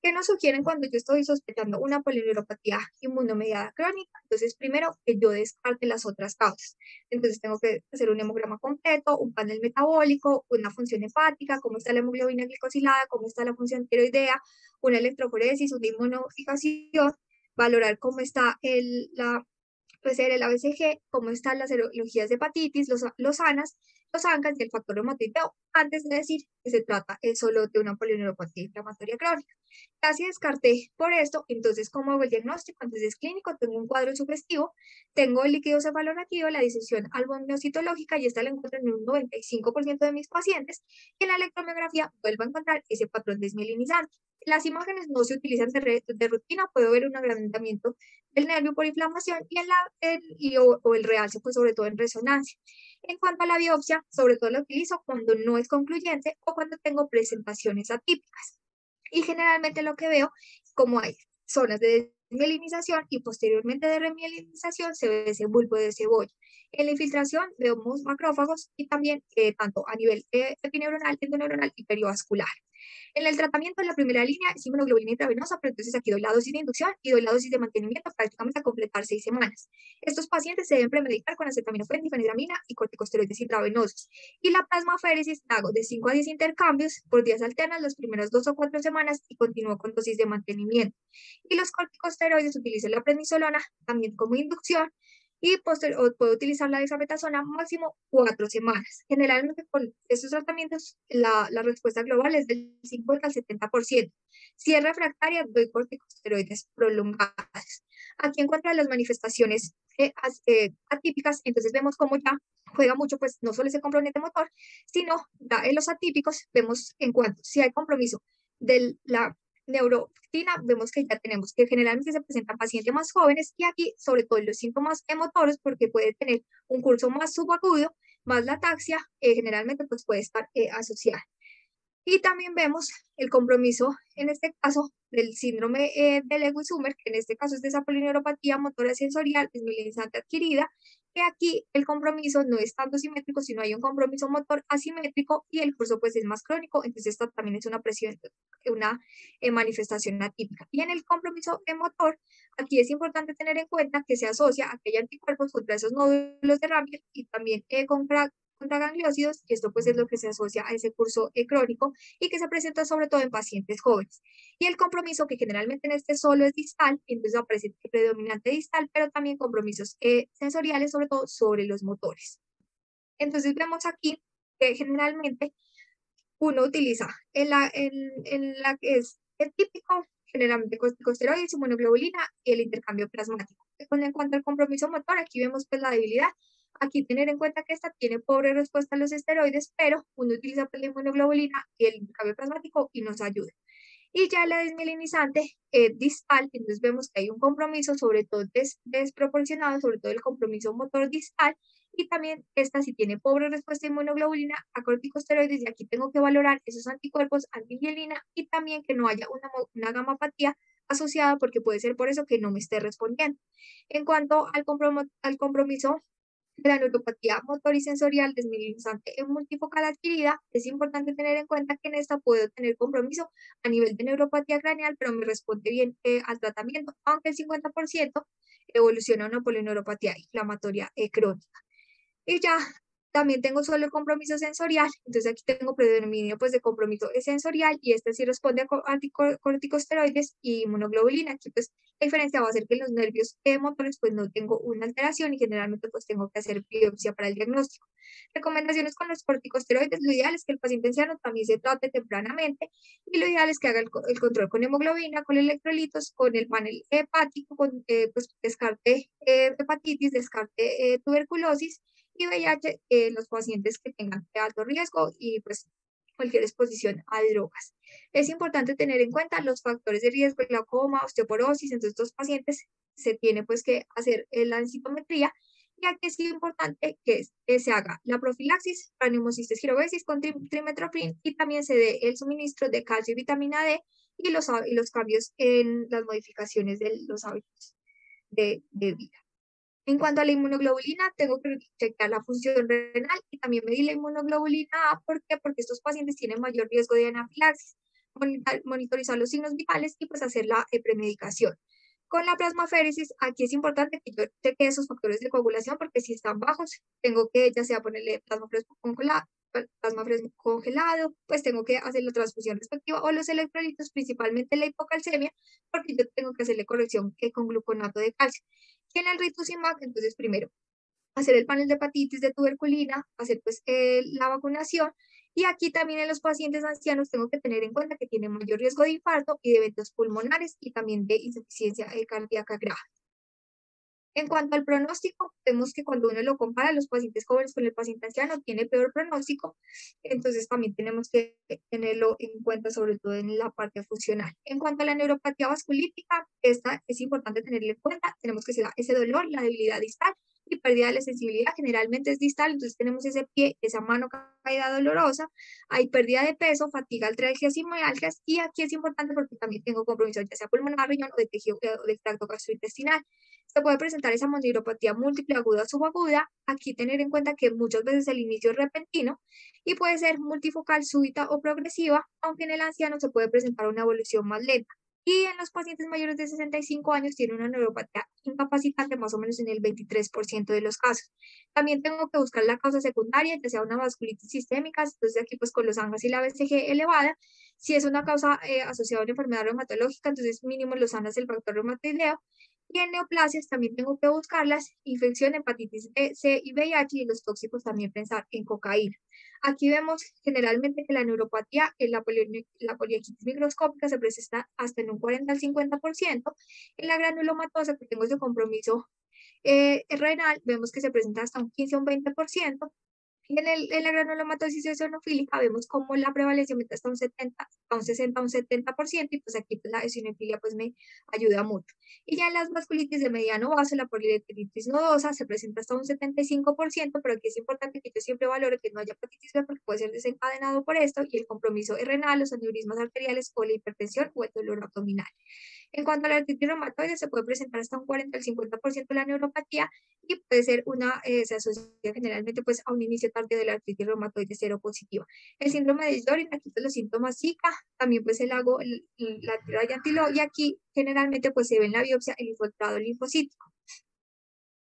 ¿Qué nos sugieren cuando yo estoy sospechando una polineuropatía inmunomediada crónica? Entonces, primero, que yo descarte las otras causas. Entonces, tengo que hacer un hemograma completo, un panel metabólico, una función hepática, cómo está la hemoglobina glicosilada, cómo está la función tiroidea, una electroforesis, una inmunofijación, valorar cómo está PCR, el ABCG, cómo están las serologías de hepatitis, los ANAS, los ANCAS y el factor hematiteo, antes de decir que se trata solo de una polineuropatía inflamatoria crónica. Casi descarté por esto, entonces, ¿cómo hago el diagnóstico? Entonces, clínico, tengo un cuadro sugestivo, tengo el líquido cefalorraquídeo, la disección albumino-citológica, y esta la encuentro en un 95% de mis pacientes, y en la electromiografía vuelvo a encontrar ese patrón desmielinizante. Las imágenes no se utilizan de rutina, puedo ver un agrandamiento del nervio por inflamación, y, o el realce, pues sobre todo en resonancia. En cuanto a la biopsia, sobre todo la utilizo cuando no es concluyente o cuando tengo presentaciones atípicas. Y generalmente lo que veo, como hay zonas de desmielinización y posteriormente de remielinización, se ve ese bulbo de cebolla. En la infiltración vemos macrófagos y también tanto a nivel epineuronal, endoneuronal y perivascular. En el tratamiento, en la primera línea es inmunoglobulina intravenosa, pero entonces aquí doy la dosis de inducción y doy la dosis de mantenimiento prácticamente a completar 6 semanas. Estos pacientes se deben premedicar con acetaminofén, difenidramina y corticosteroides intravenosos. Y la plasmaféresis la hago de 5 a 10 intercambios por días alternas las primeras 2 o 4 semanas y continúo con dosis de mantenimiento. Y los corticosteroides utilizo la prednisolona también como inducción, y puedo utilizar la dexametasona máximo 4 semanas. Generalmente con estos tratamientos la respuesta global es del 50 al 70%. Si es refractaria, doy corticosteroides prolongadas. Aquí en cuanto a las manifestaciones atípicas, entonces vemos cómo ya juega mucho, pues no solo ese componente motor, sino en los atípicos vemos en cuanto si hay compromiso de la neurotina, vemos que ya tenemos que generalmente se presentan pacientes más jóvenes, y aquí sobre todo los síntomas motores, porque puede tener un curso más subagudo, más la ataxia, generalmente pues puede estar asociada. Y también vemos el compromiso, en este caso, del síndrome de Lewis-Sumer, que en este caso es de esa polineuropatía motora sensorial desmielinizante adquirida, que aquí el compromiso no es tanto simétrico, sino hay un compromiso motor asimétrico y el curso pues es más crónico, entonces esta también es una presión, una manifestación atípica. Y en el compromiso motor, aquí es importante tener en cuenta que se asocia a que hay anticuerpos contra esos nódulos de Ramsay y también contra gangliósidos, y esto pues es lo que se asocia a ese curso crónico y que se presenta sobre todo en pacientes jóvenes. Y el compromiso, que generalmente en este solo es distal, entonces aparece predominante distal, pero también compromisos sensoriales, sobre todo sobre los motores. Entonces vemos aquí que generalmente uno utiliza en la que es el típico, generalmente corticosteroides, inmunoglobulina y el intercambio plasmático. En cuanto al compromiso motor, aquí vemos pues la debilidad, Aquí tener en cuenta que esta tiene pobre respuesta a los esteroides, pero uno utiliza pues, la inmunoglobulina y el cambio plasmático y nos ayuda. Y ya la desmielinizante distal, entonces vemos que hay un compromiso, sobre todo desproporcionado, sobre todo el compromiso motor distal, y también esta si tiene pobre respuesta de inmunoglobulina a corticosteroides, y aquí tengo que valorar esos anticuerpos antihielina y también que no haya una gamapatía asociada, porque puede ser por eso que no me esté respondiendo. En cuanto al compromiso de la neuropatía motor y sensorial desmielinizante en multifocal adquirida, es importante tener en cuenta que en esta puedo tener compromiso a nivel de neuropatía craneal, pero me responde bien al tratamiento, aunque el 50% evoluciona a una polineuropatía inflamatoria crónica. Y ya también tengo solo el compromiso sensorial, entonces aquí tengo predominio pues de compromiso sensorial y este sí responde a anticorticosteroides y inmunoglobulina. Aquí pues la diferencia va a ser que en los nervios motores pues no tengo una alteración y generalmente pues tengo que hacer biopsia para el diagnóstico. Recomendaciones con los corticosteroides: lo ideal es que el paciente anciano también se trate tempranamente y lo ideal es que haga el control con hemoglobina, con electrolitos, con el panel hepático, con pues descarte hepatitis, descarte tuberculosis y VIH en los pacientes que tengan de alto riesgo y pues cualquier exposición a drogas. Es importante tener en cuenta los factores de riesgo, glaucoma, osteoporosis. Entonces, estos pacientes se tiene pues que hacer la densitometría y aquí es importante que se haga la profilaxis para neumocistis girovesis con trimetoprim y también se dé el suministro de calcio y vitamina D y los cambios en las modificaciones de los hábitos de vida. En cuanto a la inmunoglobulina, tengo que checar la función renal y también medir la inmunoglobulina A. ¿Por qué? Porque estos pacientes tienen mayor riesgo de anafilaxis. Monitorizar los signos vitales y pues hacer la premedicación. Con la plasmaféresis, aquí es importante que yo cheque esos factores de coagulación porque si están bajos, tengo que ya sea ponerle plasma fresco congelado, pues tengo que hacer la transfusión respectiva o los electrolitos, principalmente la hipocalcemia, porque yo tengo que hacerle corrección con gluconato de calcio. Y en el rituximab, entonces primero hacer el panel de hepatitis, de tuberculina, hacer pues la vacunación. Y aquí también en los pacientes ancianos tengo que tener en cuenta que tienen mayor riesgo de infarto y de eventos pulmonares y también de insuficiencia cardíaca grave. En cuanto al pronóstico, vemos que cuando uno lo compara, los pacientes jóvenes con el paciente anciano tiene peor pronóstico, entonces también tenemos que tenerlo en cuenta, sobre todo en la parte funcional. En cuanto a la neuropatía vasculítica, esta es importante tenerla en cuenta, tenemos que ser ese dolor, la debilidad distal y pérdida de la sensibilidad, generalmente es distal, entonces tenemos ese pie, esa mano caída dolorosa, hay pérdida de peso, fatiga, artralgias y mialgias, y aquí es importante porque también tengo compromiso ya sea pulmonar, riñón o de tejido o de tracto gastrointestinal. Se puede presentar esa neuropatía múltiple, aguda o subaguda. Aquí tener en cuenta que muchas veces el inicio es repentino y puede ser multifocal, súbita o progresiva, aunque en el anciano se puede presentar una evolución más lenta. Y en los pacientes mayores de 65 años tiene una neuropatía incapacitante más o menos en el 23% de los casos. También tengo que buscar la causa secundaria, ya sea una vasculitis sistémica, entonces aquí pues con los ANGAS y la BCG elevada. Si es una causa asociada a una enfermedad reumatológica, entonces mínimo los ANGAS el factor reumatoideo. Y en neoplasias también tengo que buscarlas, infección, hepatitis B, C y VIH, y en los tóxicos también pensar en cocaína. Aquí vemos generalmente que la neuropatía en la polioiditis microscópica se presenta hasta en un 40 al 50%. En la granulomatosa, que tengo ese compromiso renal, vemos que se presenta hasta un 15 o un 20%. Y en la granulomatosis eosinofílica vemos como la prevalencia aumenta hasta un 70, a un 60, a un 70%, y pues aquí pues, la eosinofilia pues me ayuda mucho. Y ya en las vasculitis de mediano vaso, la poliarteritis nodosa se presenta hasta un 75%, pero aquí es importante que yo siempre valore que no haya hepatitis B porque puede ser desencadenado por esto, y el compromiso es renal, los aneurismas arteriales o la hipertensión o el dolor abdominal. En cuanto a la artritis reumatoide, se puede presentar hasta un 40 al 50% de la neuropatía y puede ser se asocia generalmente pues a un inicio tardío de la artritis reumatoide seropositiva. El síndrome de Sjögren, aquí pues los síntomas Zika, también pues la raya antilo, y aquí generalmente pues se ve en la biopsia el infiltrado linfocítico.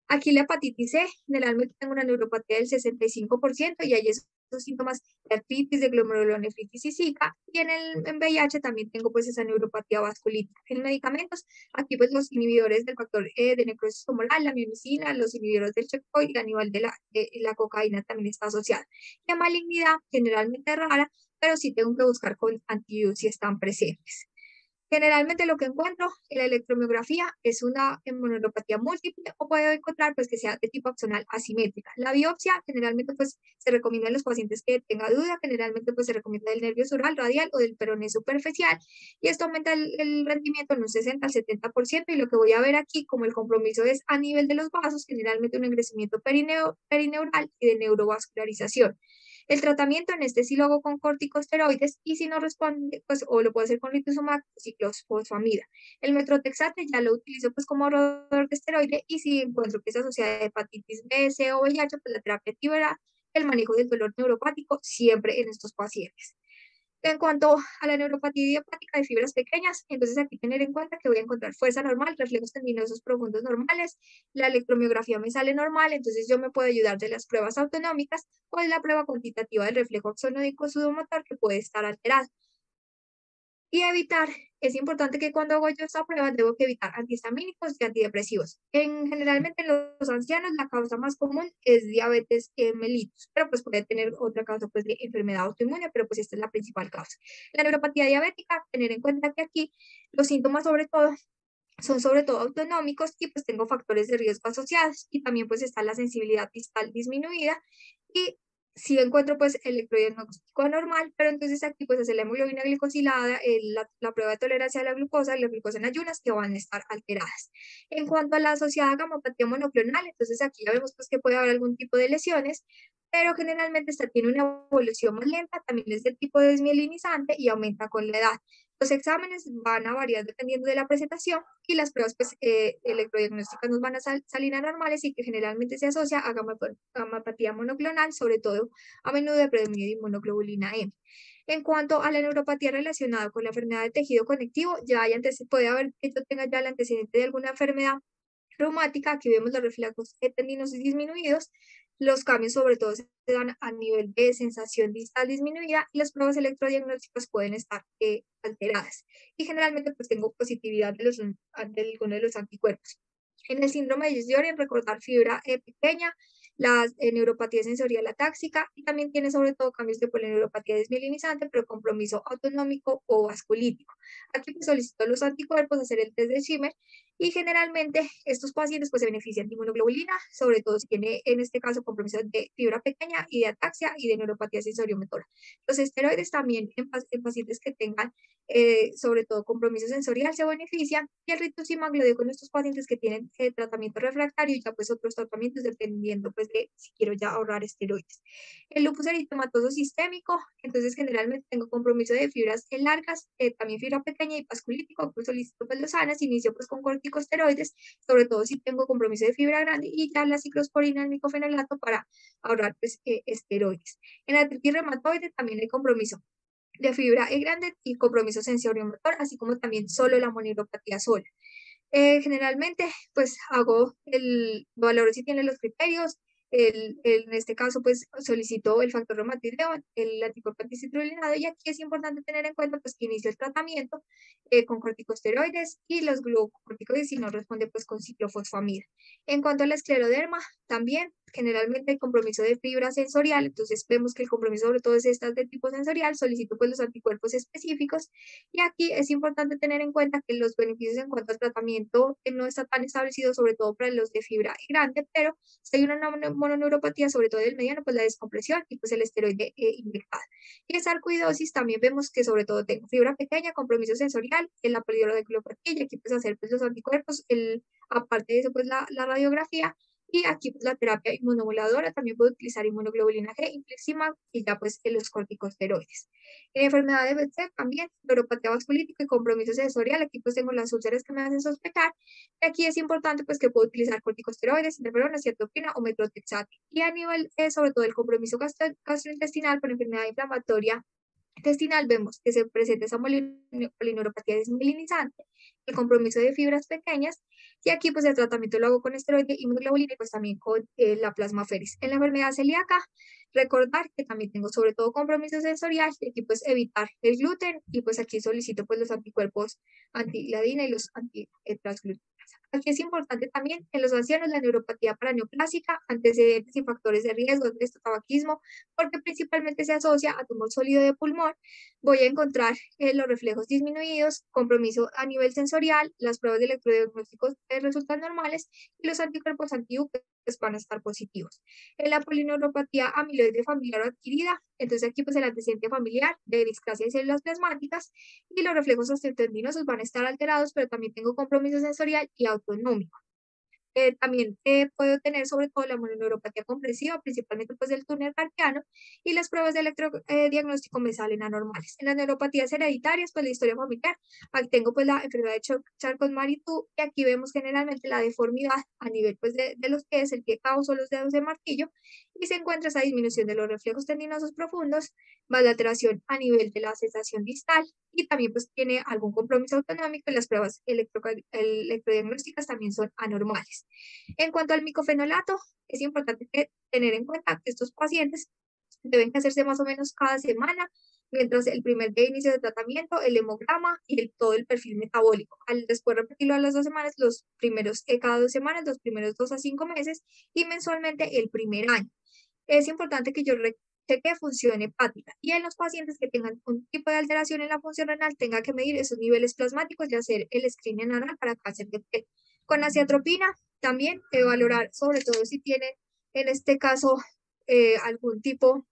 Aquí la hepatitis C, generalmente tengo una neuropatía del 65% y hay esos síntomas de artritis, de glomerulonefritis y Zika. Y en VIH también tengo pues esa neuropatía vasculítica. En medicamentos, aquí pues los inhibidores del factor de necrosis tumoral, la miomicina, los inhibidores del checkpoint y a nivel de la cocaína también está asociada. La malignidad, generalmente rara, pero sí tengo que buscar con antivirus si están presentes. Generalmente lo que encuentro en la electromiografía es una hemoneuropatía múltiple o puedo encontrar pues que sea de tipo axonal asimétrica. La biopsia generalmente pues se recomienda en los pacientes que tenga duda, generalmente pues se recomienda del nervio sural, radial o del peroné superficial y esto aumenta el rendimiento en un 60 al 70% y lo que voy a ver aquí como el compromiso es a nivel de los vasos, generalmente un engrosamiento perineural y de neurovascularización. El tratamiento en este sí lo hago con corticosteroides y si no responde, pues o lo puedo hacer con rituximab, ciclofosfamida. El metrotexate ya lo utilizo pues como ahorrador de esteroide y si encuentro que es asociada a hepatitis B, C o VIH, pues la terapia antiviral, el manejo del dolor neuropático siempre en estos pacientes. En cuanto a la neuropatía idiopática de fibras pequeñas, entonces aquí tener en cuenta que voy a encontrar fuerza normal, reflejos tendinosos profundos normales, la electromiografía me sale normal, entonces yo me puedo ayudar de las pruebas autonómicas o de la prueba cuantitativa del reflejo axonódico sudomotor que puede estar alterado. Y evitar, es importante que cuando hago yo esta prueba debo que evitar antihistamínicos y antidepresivos. Generalmente en los ancianos la causa más común es diabetes mellitus, pero pues puede tener otra causa pues de enfermedad autoinmune, pero pues esta es la principal causa. La neuropatía diabética, tener en cuenta que aquí los síntomas sobre todo son sobre todo autonómicos y pues tengo factores de riesgo asociados y también pues está la sensibilidad distal disminuida y si encuentro pues electrodiagnóstico anormal, pero entonces aquí pues hacer la hemoglobina glicosilada, la prueba de tolerancia a la glucosa en ayunas que van a estar alteradas. En cuanto a la asociada gamopatía monoclonal, entonces aquí ya vemos pues que puede haber algún tipo de lesiones, pero generalmente esta tiene una evolución más lenta, también es del tipo desmielinizante y aumenta con la edad. Los exámenes van a variar dependiendo de la presentación y las pruebas pues, electrodiagnósticas nos van a salir anormales y que generalmente se asocia a gamapatía monoclonal, sobre todo a menudo de predominio de inmunoglobulina M. En cuanto a la neuropatía relacionada con la enfermedad de tejido conectivo, ya hay puede haber que yo tenga ya el antecedente de alguna enfermedad reumática, aquí vemos los reflejos tendinosos disminuidos, los cambios sobre todo se dan a nivel de sensación distal disminuida y las pruebas electrodiagnósticas pueden estar alteradas. Y generalmente pues tengo positividad de alguno de los anticuerpos. En el síndrome de Sjögren, recordar fibra pequeña, la neuropatía sensorial atáxica y también tiene sobre todo cambios de polineuropatía desmielinizante, pero compromiso autonómico o vasculítico. Aquí pues solicito los anticuerpos, hacer el test de Schimmer y generalmente estos pacientes pues se benefician de inmunoglobulina, sobre todo si tiene en este caso compromiso de fibra pequeña y de ataxia y de neuropatía sensoriomotora. Los esteroides también en pacientes que tengan sobre todo compromiso sensorial se benefician y el rituximab lo doy con estos pacientes que tienen tratamiento refractario y ya pues otros tratamientos dependiendo pues de si quiero ya ahorrar esteroides. El lupus eritematoso sistémico, entonces generalmente tengo compromiso de fibras largas, también fibra pequeña y vasculítico, pues solicito pues losanas, inicio pues con corticosteroides, sobre todo si tengo compromiso de fibra grande y ya la ciclosporina, el micofenolato para ahorrar pues esteroides. En artritis reumatoide también hay compromiso de fibra grande y compromiso sensoriomotor, así como también solo la moneuropatía sola. Generalmente, pues hago valoro si tiene los criterios, en este caso, pues solicito el factor reumatoideo, el anticuerpo anticitrulinado, y aquí es importante tener en cuenta pues que inicio el tratamiento con corticosteroides y los glucocorticoides si no responde pues con ciclofosfamida. En cuanto a la escleroderma, también generalmente hay compromiso de fibra sensorial, entonces vemos que el compromiso sobre todo es esta de tipo sensorial, solicito pues los anticuerpos específicos y aquí es importante tener en cuenta que los beneficios en cuanto al tratamiento no está tan establecido, sobre todo para los de fibra grande, pero si hay una mononeuropatía, sobre todo del mediano, pues la descompresión y pues el esteroide inyectado. Y en sarcoidosis también vemos que sobre todo tengo fibra pequeña, compromiso sensorial, en la polidorodeculopatía, y aquí pues hacer pues los anticuerpos, aparte de eso pues la radiografía, y aquí pues, la terapia inmunomoduladora, también puedo utilizar inmunoglobulina G, infliximab y ya pues en los corticosteroides. En enfermedad de Behçet también, neuropatía vasculítica y compromiso sensorial, aquí pues tengo las úlceras que me hacen sospechar. Y aquí es importante pues que puedo utilizar corticosteroides, interferona, citopina o metrotexate. Y a nivel sobre todo el compromiso gastrointestinal por enfermedad inflamatoria intestinal vemos que se presenta esa polineuropatía desmielinizante, el compromiso de fibras pequeñas, y aquí pues el tratamiento lo hago con esteroide, inmunoglobulina y pues también con la plasmaferis. En la enfermedad celíaca, recordar que también tengo sobre todo compromiso sensorial, y aquí pues evitar el gluten, y pues aquí solicito pues los anticuerpos antiladina y los antitransglutamas. Aquí es importante también en los ancianos la neuropatía paraneoplásica, antecedentes y factores de riesgo de esto, tabaquismo, porque principalmente se asocia a tumor sólido de pulmón. Voy a encontrar los reflejos disminuidos, compromiso a nivel sensorial, las pruebas de electrodiagnósticos resultan normales y los anticuerpos anti-U pues, van a estar positivos. En la polineuropatía amiloide familiar o adquirida, entonces aquí pues el antecedente familiar de displasia de células plasmáticas y los reflejos osteotendinosos van a estar alterados, pero también tengo compromiso sensorial y autonómico. También puedo tener sobre todo la mononeuropatía compresiva, principalmente pues del túnel carpiano, y las pruebas de electrodiagnóstico me salen anormales. En las neuropatías hereditarias, pues la historia familiar, aquí tengo pues la enfermedad de Charcot-Marie-Tooth, y aquí vemos generalmente la deformidad a nivel pues de los pies, el pie causa, los dedos de martillo, y se encuentra esa disminución de los reflejos tendinosos profundos, más la alteración a nivel de la sensación distal, y también pues tiene algún compromiso autonómico y las pruebas electrodiagnósticas también son anormales. En cuanto al micofenolato, es importante tener en cuenta que estos pacientes deben hacerse más o menos cada semana, mientras el primer día de inicio de tratamiento, el hemograma y todo el perfil metabólico. Al después repetirlo a las 2 semanas, los primeros, cada 2 semanas, los primeros 2 a 5 meses y mensualmente el primer año. Es importante que yo cheque función hepática y en los pacientes que tengan un tipo de alteración en la función renal tenga que medir esos niveles plasmáticos y hacer el screening anal para cáncer de piel. Con aciatropina también valorar sobre todo si tienen en este caso algún tipo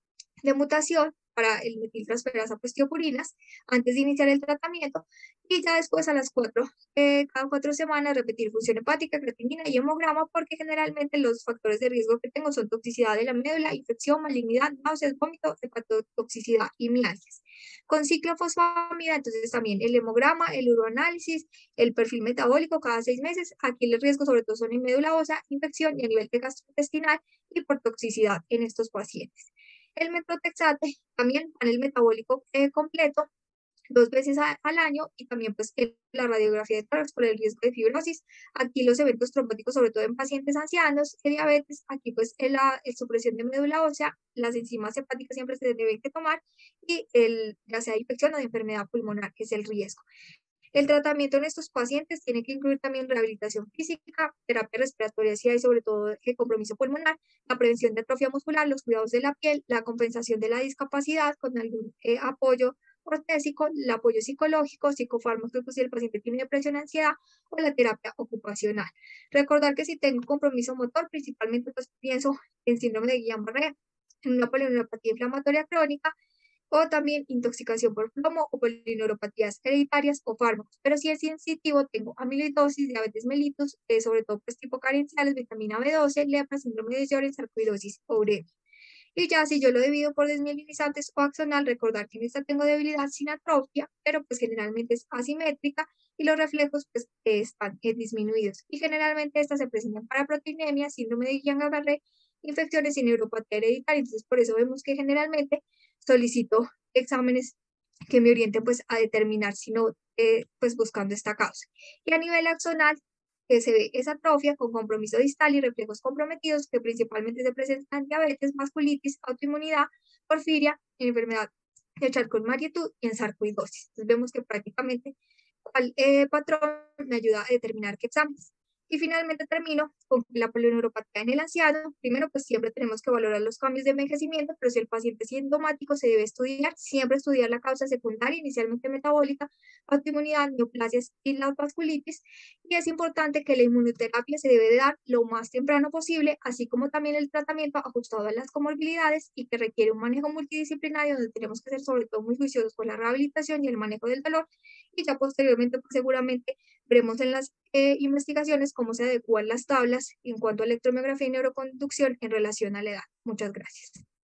de mutación para el metiltransferasa pues tiopurinas antes de iniciar el tratamiento y ya después a las cada 4 semanas repetir función hepática, creatinina y hemograma porque generalmente los factores de riesgo que tengo son toxicidad de la médula, infección, malignidad, náuseas, vómito, hepatotoxicidad y mialgias. Con ciclofosfamida, entonces también el hemograma, el uroanálisis, el perfil metabólico cada 6 meses. Aquí el riesgo sobre todo son en médula ósea, infección y a nivel de gastrointestinal y por toxicidad en estos pacientes. El metrotexate, también panel metabólico completo, 2 veces al año y también pues la radiografía de tórax por el riesgo de fibrosis. Aquí los eventos trombóticos, sobre todo en pacientes ancianos, de diabetes, aquí pues la supresión de médula ósea, las enzimas hepáticas siempre se deben que tomar y ya sea infección o de enfermedad pulmonar, que es el riesgo. El tratamiento en estos pacientes tiene que incluir también rehabilitación física, terapia respiratoria si hay sobre todo el compromiso pulmonar, la prevención de atrofia muscular, los cuidados de la piel, la compensación de la discapacidad con algún apoyo ortésico, el apoyo psicológico, psicofármacos si el paciente tiene depresión, ansiedad o la terapia ocupacional. Recordar que si tengo compromiso motor, principalmente pues pienso en síndrome de Guillain-Barré, en una polineuropatía inflamatoria crónica, o también intoxicación por plomo o polineuropatías hereditarias o fármacos. Pero si es sensitivo, tengo amiloidosis, diabetes mellitus, sobre todo pues tipo carenciales, vitamina B12, lepra, síndrome de Sjögren, sarcoidosis o uremia. Y ya si yo lo divido por desmielinizantes o axonal, recordar que en esta tengo debilidad sin atrofia, pero pues generalmente es asimétrica y los reflejos pues están disminuidos. Y generalmente estas se presentan para proteinemia, síndrome de Guillain-Barré, infecciones y neuropatía hereditaria. Entonces por eso vemos que generalmente solicito exámenes que me orienten pues a determinar si no, pues buscando esta causa. Y a nivel axonal, que se ve esa atrofia con compromiso distal y reflejos comprometidos que principalmente se presentan en diabetes, vasculitis, autoinmunidad, porfiria, enfermedad de Charcot-Marie-Tooth y en sarcoidosis. Entonces vemos que prácticamente cuál patrón me ayuda a determinar qué exámenes. Y finalmente termino con la polineuropatía en el anciano. Primero, pues siempre tenemos que valorar los cambios de envejecimiento, pero si el paciente es sintomático, se debe estudiar, siempre estudiar la causa secundaria, inicialmente metabólica, autoinmunidad, neoplasias y la vasculitis. Y es importante que la inmunoterapia se debe de dar lo más temprano posible, así como también el tratamiento ajustado a las comorbilidades y que requiere un manejo multidisciplinario donde tenemos que ser sobre todo muy juiciosos con la rehabilitación y el manejo del dolor. Y ya posteriormente, pues seguramente veremos en las investigaciones cómo se adecúan las tablas en cuanto a electromiografía y neuroconducción en relación a la edad. Muchas gracias.